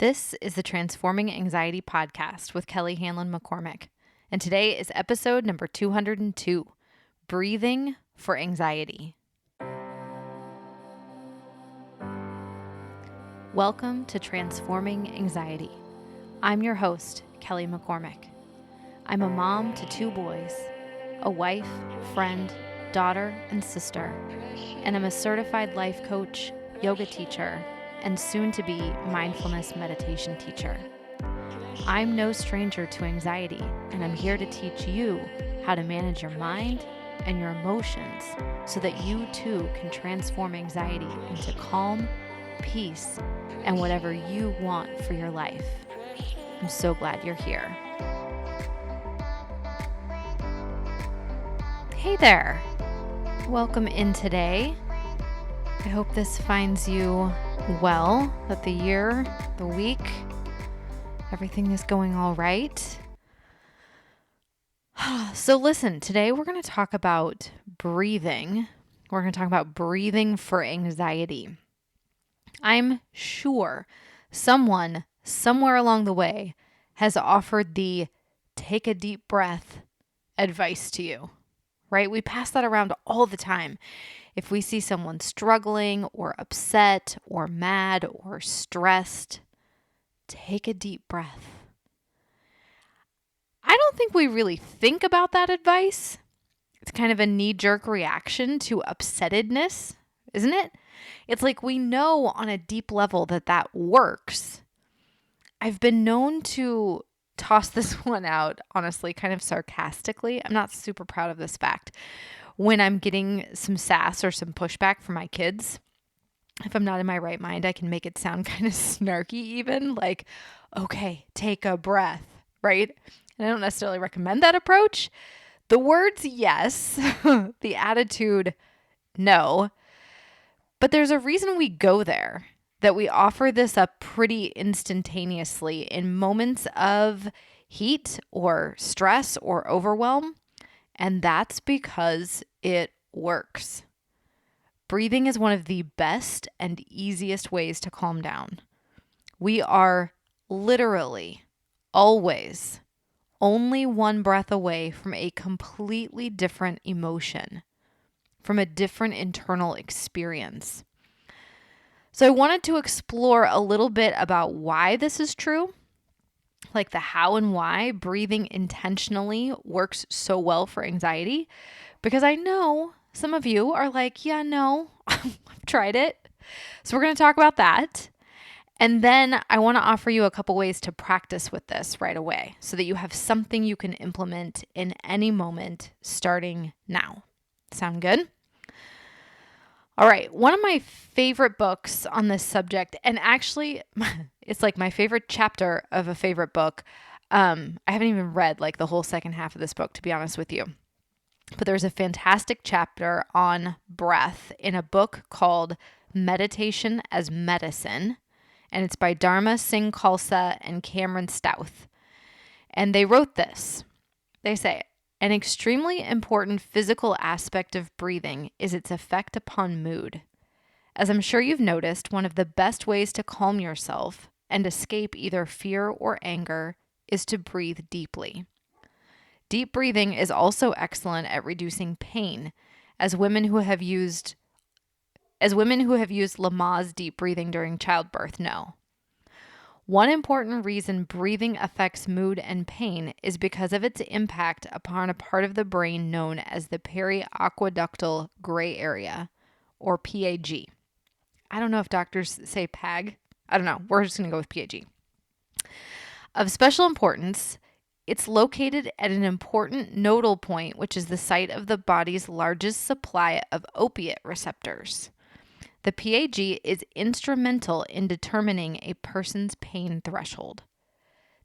This is the Transforming Anxiety podcast with Kelly Hanlon McCormick, and today is episode number 202, Breathing for Anxiety. Welcome to Transforming Anxiety. I'm your host, Kelly McCormick. I'm a mom to 2 boys, a wife, friend, daughter, and sister, and I'm a certified life coach, yoga teacher, and soon-to-be mindfulness meditation teacher. I'm no stranger to anxiety, and I'm here to teach you how to manage your mind and your emotions so that you too can transform anxiety into calm, peace, and whatever you want for your life. I'm so glad you're here. Hey there. Welcome in today. I hope this finds you well, that the year, the week, everything is going all right. So listen, today we're going to talk about breathing. We're going to talk about breathing for anxiety. I'm sure someone somewhere along the way has offered the take a deep breath advice to you, right? We pass that around all the time. If we see someone struggling or upset or mad or stressed, take a deep breath. I don't think we really think about that advice. It's kind of a knee-jerk reaction to upsettedness, isn't it? It's like we know on a deep level that works. I've been known to toss this one out, honestly, kind of sarcastically. I'm not super proud of this fact. When I'm getting some sass or some pushback from my kids, if I'm not in my right mind, I can make it sound kind of snarky even, like, okay, take a breath, right? And I don't necessarily recommend that approach. The words, yes. The attitude, no. But there's a reason we go there, that we offer this up pretty instantaneously in moments of heat or stress or overwhelm. And that's because it works. Breathing is one of the best and easiest ways to calm down. We are literally always only one breath away from a completely different emotion, from a different internal experience. So I wanted to explore a little bit about why this is true, like the how and why breathing intentionally works so well for anxiety, because I know some of you are like, yeah, no, I've tried it. So we're going to talk about that. And then I want to offer you a couple ways to practice with this right away so that you have something you can implement in any moment starting now. Sound good? All right. One of my favorite books on this subject, and actually it's like my favorite chapter of a favorite book. I haven't even read like the whole second half of this book, to be honest with you. But there's a fantastic chapter on breath in a book called Meditation as Medicine. And it's by Dharma Singh Khalsa and Cameron Stouth. And they wrote this. They say, an extremely important physical aspect of breathing is its effect upon mood. As I'm sure you've noticed, one of the best ways to calm yourself and escape either fear or anger is to breathe deeply. Deep breathing is also excellent at reducing pain, as women who have used Lamaze deep breathing during childbirth know. One important reason breathing affects mood and pain is because of its impact upon a part of the brain known as the periaqueductal gray area, or PAG. I don't know if doctors say PAG. I don't know. We're just going to go with PAG. Of special importance, it's located at an important nodal point, which is the site of the body's largest supply of opiate receptors. The PAG is instrumental in determining a person's pain threshold.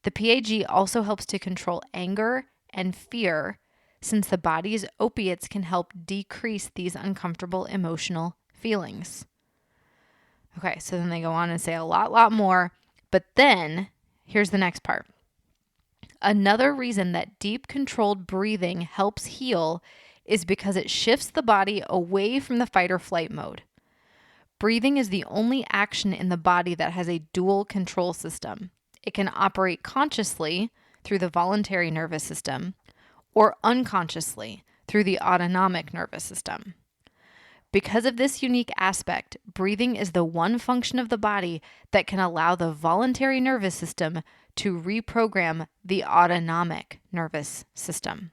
The PAG also helps to control anger and fear, since the body's opiates can help decrease these uncomfortable emotional feelings. Okay, so then they go on and say a lot more, but then here's the next part. Another reason that deep controlled breathing helps heal is because it shifts the body away from the fight or flight mode. Breathing is the only action in the body that has a dual control system. It can operate consciously through the voluntary nervous system or unconsciously through the autonomic nervous system. Because of this unique aspect, breathing is the one function of the body that can allow the voluntary nervous system to reprogram the autonomic nervous system.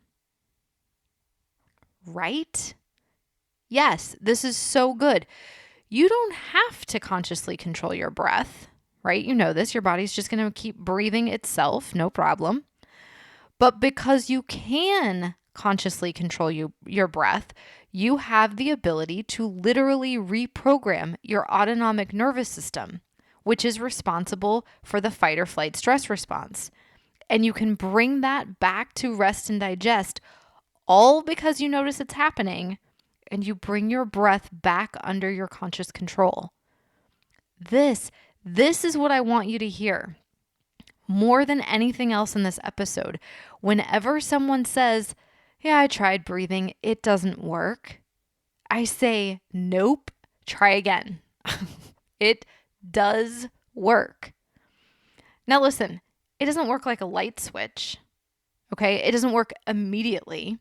Right? Yes, this is so good. You don't have to consciously control your breath, right? You know this. Your body's just going to keep breathing itself, no problem. But because you can consciously control your breath, you have the ability to literally reprogram your autonomic nervous system, which is responsible for the fight or flight stress response. And you can bring that back to rest and digest, all because you notice it's happening and you bring your breath back under your conscious control. This is what I want you to hear. More than anything else in this episode, whenever someone says, "Yeah, I tried breathing, it doesn't work," I say, "Nope, try again." It does work. Now listen, it doesn't work like a light switch, okay? It doesn't work immediately,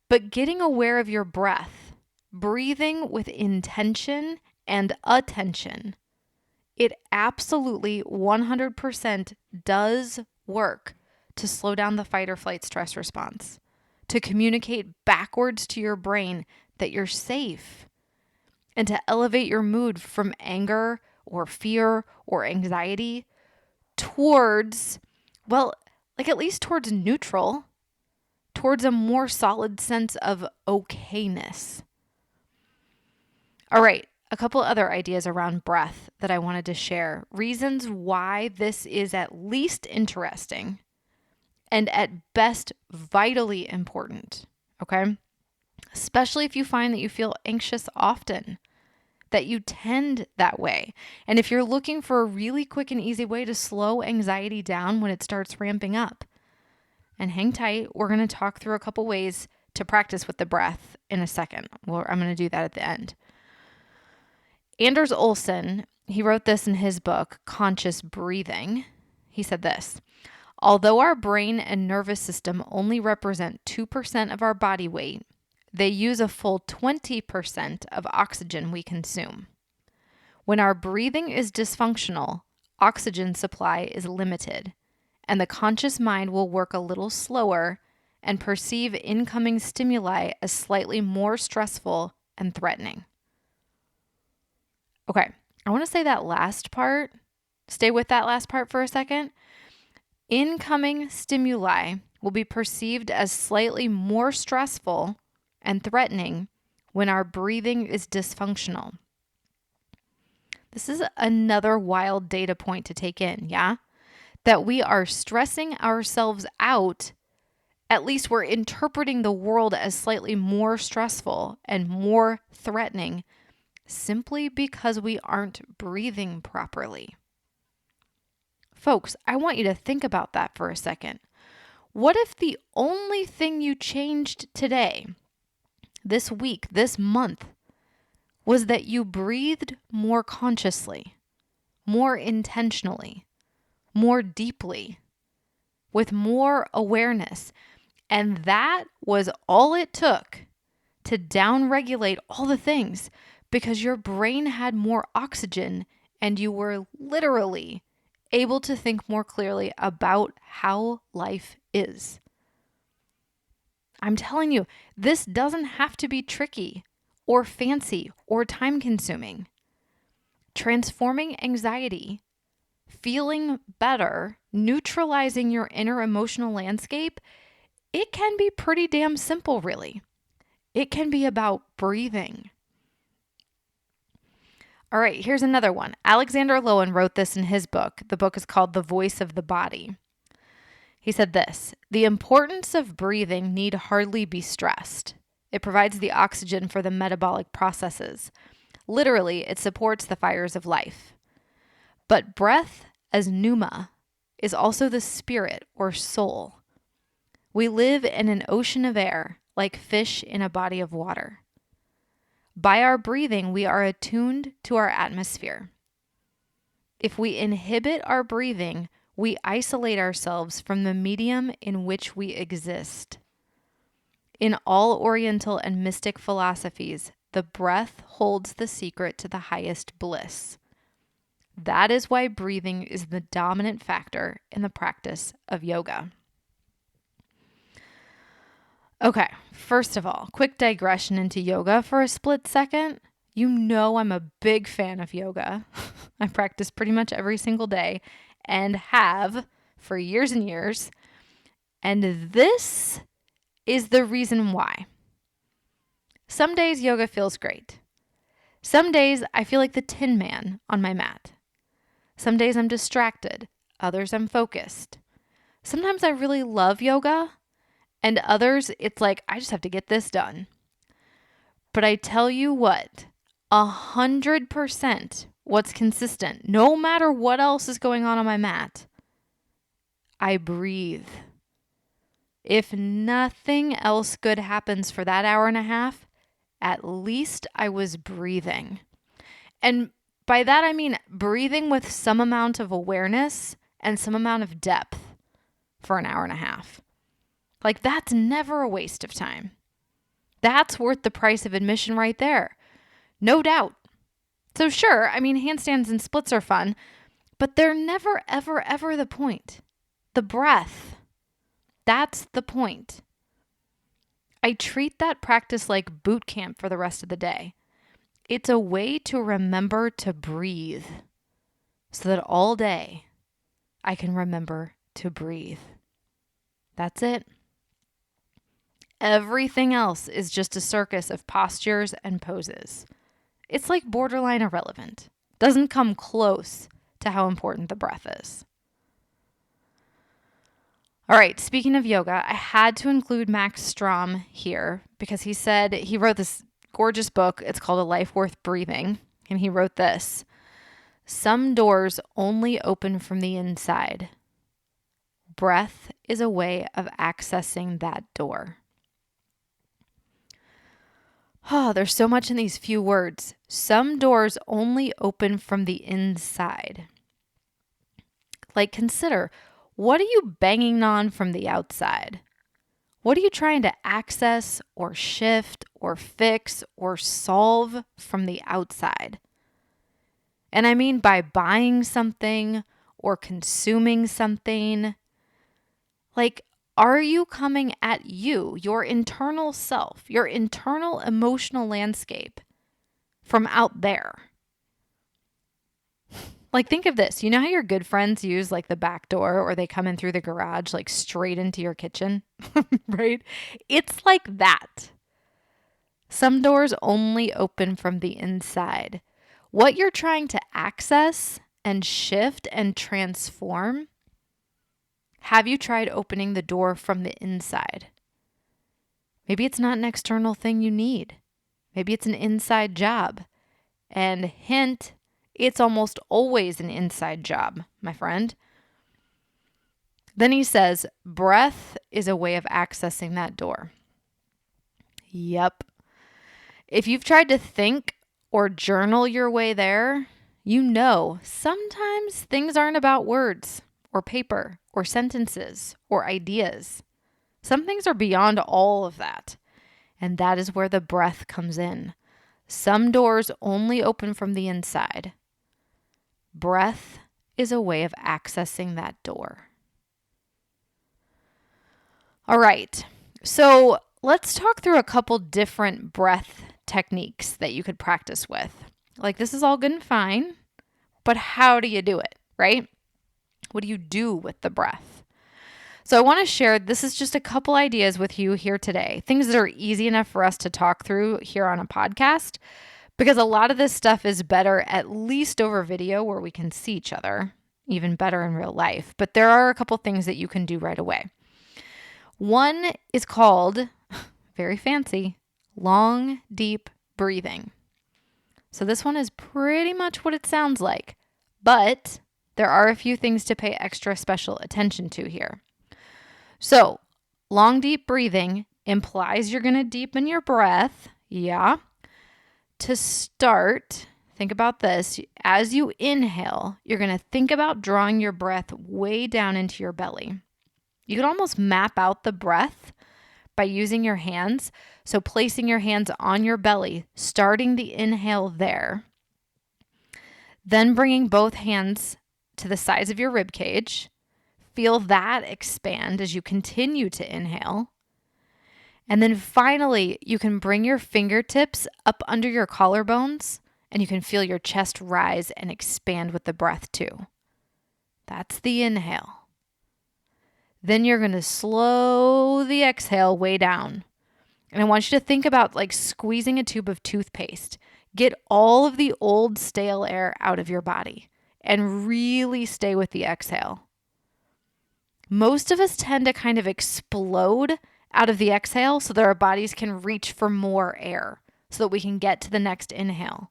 but getting aware of your breath, breathing with intention and attention, it absolutely 100% does work to slow down the fight or flight stress response, to communicate backwards to your brain that you're safe, and to elevate your mood from anger or fear or anxiety towards, well, like at least towards neutral, towards a more solid sense of okayness. All right. A couple other ideas around breath that I wanted to share. Reasons why this is at least interesting and at best vitally important, okay? Especially if you find that you feel anxious often, that you tend that way. And if you're looking for a really quick and easy way to slow anxiety down when it starts ramping up. And hang tight, we're going to talk through a couple ways to practice with the breath in a second. Well, I'm going to do that at the end. Anders Olson, he wrote this in his book, Conscious Breathing. He said this: although our brain and nervous system only represent 2% of our body weight, they use a full 20% of oxygen we consume. When our breathing is dysfunctional, oxygen supply is limited, and the conscious mind will work a little slower and perceive incoming stimuli as slightly more stressful and threatening. Okay, I want to say that last part. Stay with that last part for a second. Incoming stimuli will be perceived as slightly more stressful and threatening when our breathing is dysfunctional. This is another wild data point to take in, yeah? That we are stressing ourselves out. At least we're interpreting the world as slightly more stressful and more threatening simply because we aren't breathing properly. Folks, I want you to think about that for a second. What if the only thing you changed today, this week, this month, was that you breathed more consciously, more intentionally, more deeply, with more awareness, and that was all it took to downregulate all the things because your brain had more oxygen and you were literally able to think more clearly about how life is. I'm telling you, this doesn't have to be tricky or fancy or time-consuming. Transforming anxiety, feeling better, neutralizing your inner emotional landscape, it can be pretty damn simple, really. It can be about breathing. All right, here's another one. Alexander Lowen wrote this in his book. The book is called The Voice of the Body. He said this: the importance of breathing need hardly be stressed. It provides the oxygen for the metabolic processes. Literally, it supports the fires of life. But breath, as pneuma, is also the spirit or soul. We live in an ocean of air, like fish in a body of water. By our breathing, we are attuned to our atmosphere. If we inhibit our breathing, we isolate ourselves from the medium in which we exist. In all Oriental and mystic philosophies, the breath holds the secret to the highest bliss. That is why breathing is the dominant factor in the practice of yoga. Okay, first of all, quick digression into yoga for a split second. You know I'm a big fan of yoga. I practice pretty much every single day and have for years and years. And this is the reason why. Some days yoga feels great. Some days I feel like the Tin Man on my mat. Some days I'm distracted. Others I'm focused. Sometimes I really love yoga, and others it's like I just have to get this done. But I tell you what, 100% what's consistent, no matter what else is going on my mat, I breathe. If nothing else good happens for that hour and a half, at least I was breathing. And by that I mean breathing with some amount of awareness and some amount of depth for an hour and a half. Like, that's never a waste of time. That's worth the price of admission right there. No doubt. So sure, I mean, handstands and splits are fun, but they're never, ever, ever the point. The breath. That's the point. I treat that practice like boot camp for the rest of the day. It's a way to remember to breathe so that all day I can remember to breathe. That's it. Everything else is just a circus of postures and poses. It's like borderline irrelevant. Doesn't come close to how important the breath is. All right, speaking of yoga, I had to include Max Strom here because he wrote this gorgeous book. It's called A Life Worth Breathing. And he wrote this: some doors only open from the inside. Breath is a way of accessing that door. Oh, there's so much in these few words. Some doors only open from the inside. Like, consider, what are you banging on from the outside? What are you trying to access or shift or fix or solve from the outside? And I mean by buying something or consuming something. Like, are you coming at you, your internal self, your internal emotional landscape from out there? Like, think of this. You know how your good friends use like the back door, or they come in through the garage, like straight into your kitchen, right? It's like that. Some doors only open from the inside. What you're trying to access and shift and transform, have you tried opening the door from the inside? Maybe it's not an external thing you need. Maybe it's an inside job. And hint, it's almost always an inside job, my friend. Then he says, breath is a way of accessing that door. Yep. If you've tried to think or journal your way there, you know sometimes things aren't about words or paper or sentences or ideas. Some things are beyond all of that. And that is where the breath comes in. Some doors only open from the inside. Breath is a way of accessing that door. All right, so let's talk through a couple different breath techniques that you could practice with. Like, this is all good and fine, but how do you do it, right? What do you do with the breath? So I want to share, this is just a couple ideas with you here today, things that are easy enough for us to talk through here on a podcast, because a lot of this stuff is better at least over video where we can see each other, even better in real life. But there are a couple things that you can do right away. One is called, very fancy, long, deep breathing. So this one is pretty much what it sounds like, but there are a few things to pay extra special attention to here. So long, deep breathing implies you're going to deepen your breath. Yeah. To start, think about this. As you inhale, you're going to think about drawing your breath way down into your belly. You can almost map out the breath by using your hands. So placing your hands on your belly, starting the inhale there. Then bringing both hands to the sides of your rib cage. Feel that expand as you continue to inhale. And then finally, you can bring your fingertips up under your collarbones and you can feel your chest rise and expand with the breath too. That's the inhale. Then you're going to slow the exhale way down. And I want you to think about like squeezing a tube of toothpaste. Get all of the old stale air out of your body and really stay with the exhale. Most of us tend to kind of explode out of the exhale so that our bodies can reach for more air so that we can get to the next inhale.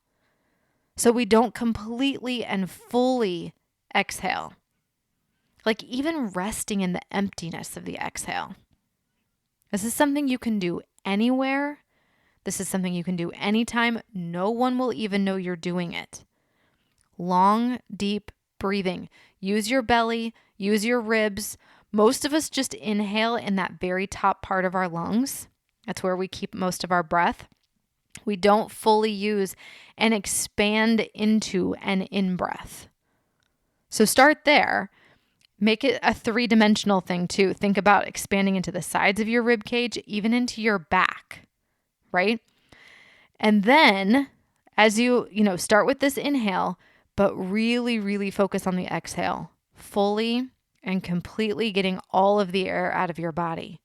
So we don't completely and fully exhale. Like even resting in the emptiness of the exhale. This is something you can do anywhere. This is something you can do anytime. No one will even know you're doing it. Long, deep breathing. Use your belly, use your ribs. Most of us just inhale in that very top part of our lungs. That's where we keep most of our breath. We don't fully use and expand into an in-breath. So start there. Make it a three-dimensional thing too. Think about expanding into the sides of your rib cage, even into your back, right? And then as you start with this inhale, but really, really focus on the exhale, fully and completely getting all of the air out of your body.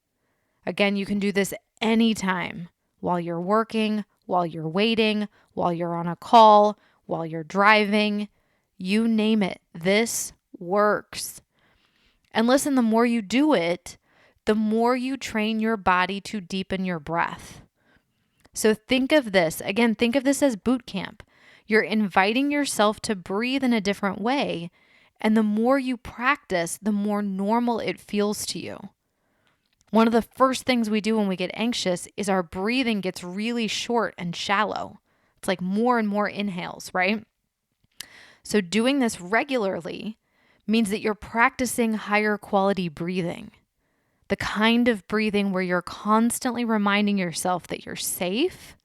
Again, you can do this anytime, while you're working, while you're waiting, while you're on a call, while you're driving, you name it. This works. And listen, the more you do it, the more you train your body to deepen your breath. So think of this as boot camp. You're inviting yourself to breathe in a different way. And the more you practice, the more normal it feels to you. One of the first things we do when we get anxious is our breathing gets really short and shallow. It's like more and more inhales, right? So doing this regularly means that you're practicing higher quality breathing. The kind of breathing where you're constantly reminding yourself that you're safe,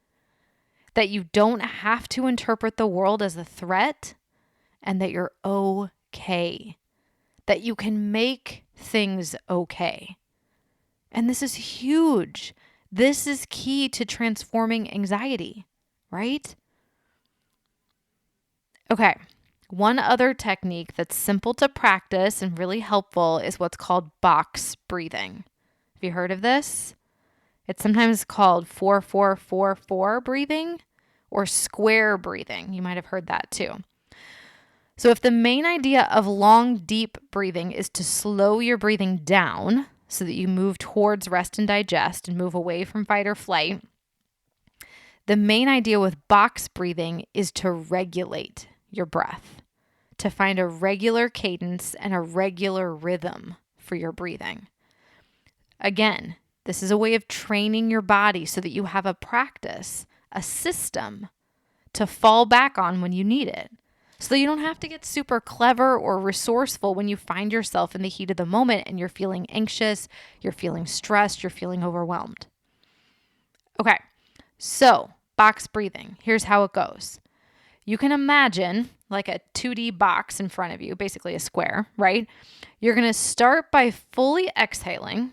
that you don't have to interpret the world as a threat, and that you're okay, that you can make things okay. And this is huge. This is key to transforming anxiety, right? Okay. One other technique that's simple to practice and really helpful is what's called box breathing. Have you heard of this? It's sometimes called 4-4-4-4 breathing or square breathing. You might have heard that too. So if the main idea of long, deep breathing is to slow your breathing down so that you move towards rest and digest and move away from fight or flight, the main idea with box breathing is to regulate your breath, to find a regular cadence and a regular rhythm for your breathing. Again, this is a way of training your body so that you have a practice, a system to fall back on when you need it. So that you don't have to get super clever or resourceful when you find yourself in the heat of the moment and you're feeling anxious, you're feeling stressed, you're feeling overwhelmed. Okay, so box breathing. Here's how it goes. You can imagine like a 2D box in front of you, basically a square, right? You're going to start by fully exhaling.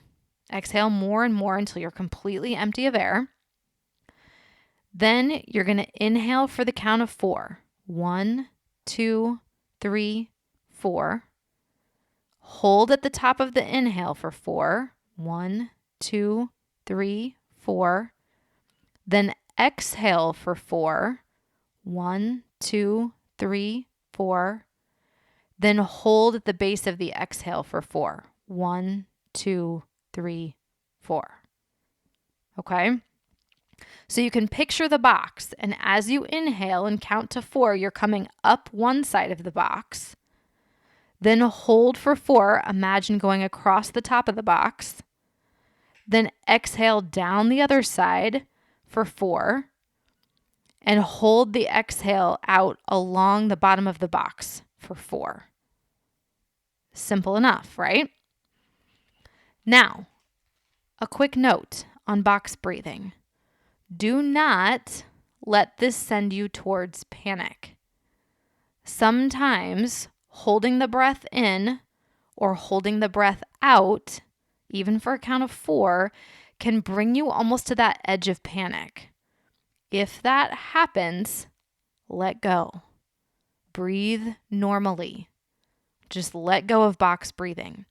Exhale more and more until you're completely empty of air. Then you're going to inhale for the count of 4. 1, 2, 3, 4. Hold at the top of the inhale for 4. 1, 2, 3, 4. Then exhale for 4. 1, 2, 3, 4. Then hold at the base of the exhale for 4. 1, 2, 3, 4. Okay? So you can picture the box, and as you inhale and count to 4, you're coming up one side of the box. Then hold for 4. Imagine going across the top of the box. Then exhale down the other side for 4. and hold the exhale out along the bottom of the box for 4. Simple enough, right? Now, a quick note on box breathing. Do not let this send you towards panic. Sometimes holding the breath in or holding the breath out, even for a count of 4, can bring you almost to that edge of panic. If that happens, let go. Breathe normally. Just let go of box breathing.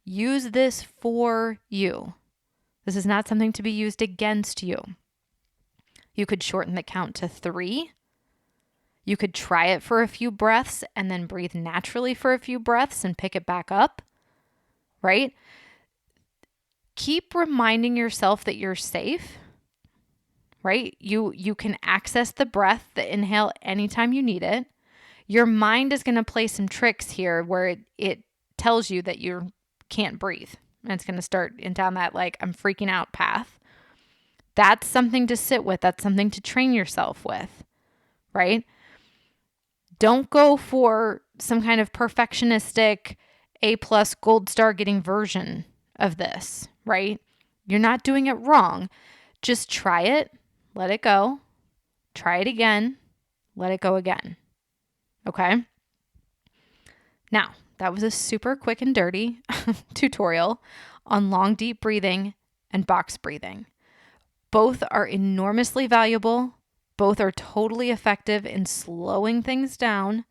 Use this for you. This is not something to be used against you. You could shorten the count to 3. You could try it for a few breaths and then breathe naturally for a few breaths and pick it back up, right? Keep reminding yourself that you're safe, right? You can access the breath, the inhale, anytime you need it. Your mind is going to play some tricks here where it tells you that you can't breathe. And it's going to start down that like, I'm freaking out path. That's something to sit with. That's something to train yourself with, right? Don't go for some kind of perfectionistic A+ gold star getting version of this, right? You're not doing it wrong. Just try it, let it go. Try it again, let it go again. Okay? Now, that was a super quick and dirty tutorial on long, deep breathing and box breathing. Both are enormously valuable. Both are totally effective in slowing things down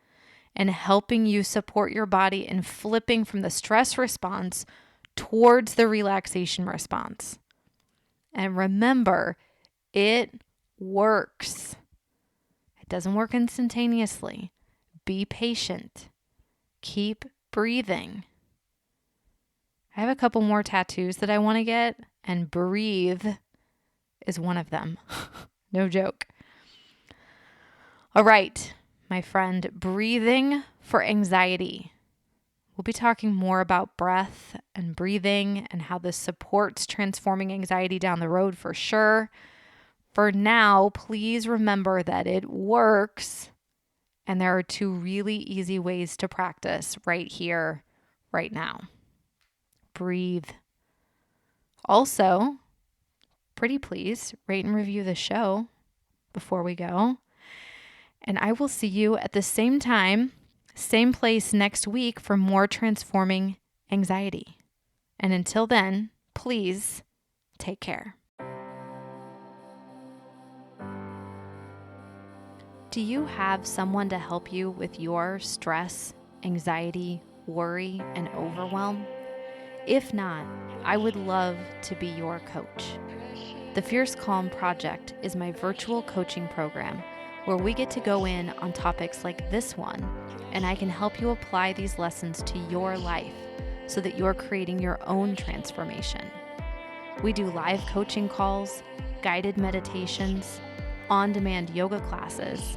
and helping you support your body in flipping from the stress response towards the relaxation response. And remember, it works. It doesn't work instantaneously. Be patient. Keep breathing. I have a couple more tattoos that I want to get, and breathe is one of them. No joke. All right, my friend, breathing for anxiety. We'll be talking more about breath and breathing and how this supports transforming anxiety down the road for sure. For now, please remember that it works, and there are 2 really easy ways to practice right here, right now. Breathe. Also, pretty please rate and review the show before we go. And I will see you at the same time, same place next week for more transforming anxiety. And until then, please take care. Do you have someone to help you with your stress, anxiety, worry, and overwhelm? If not, I would love to be your coach. The Fierce Calm Project is my virtual coaching program where we get to go in on topics like this one, and I can help you apply these lessons to your life so that you're creating your own transformation. We do live coaching calls, guided meditations, on-demand yoga classes.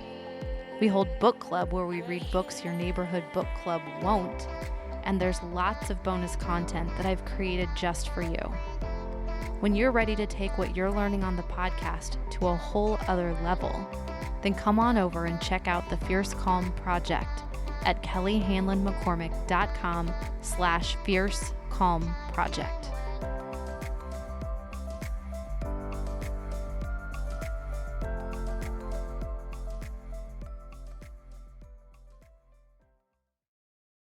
We hold book club where we read books your neighborhood book club won't, and there's lots of bonus content that I've created just for you. When you're ready to take what you're learning on the podcast to a whole other level, then come on over and check out the Fierce Calm Project at kellyhanlonmccormick.com/Fierce Calm Project.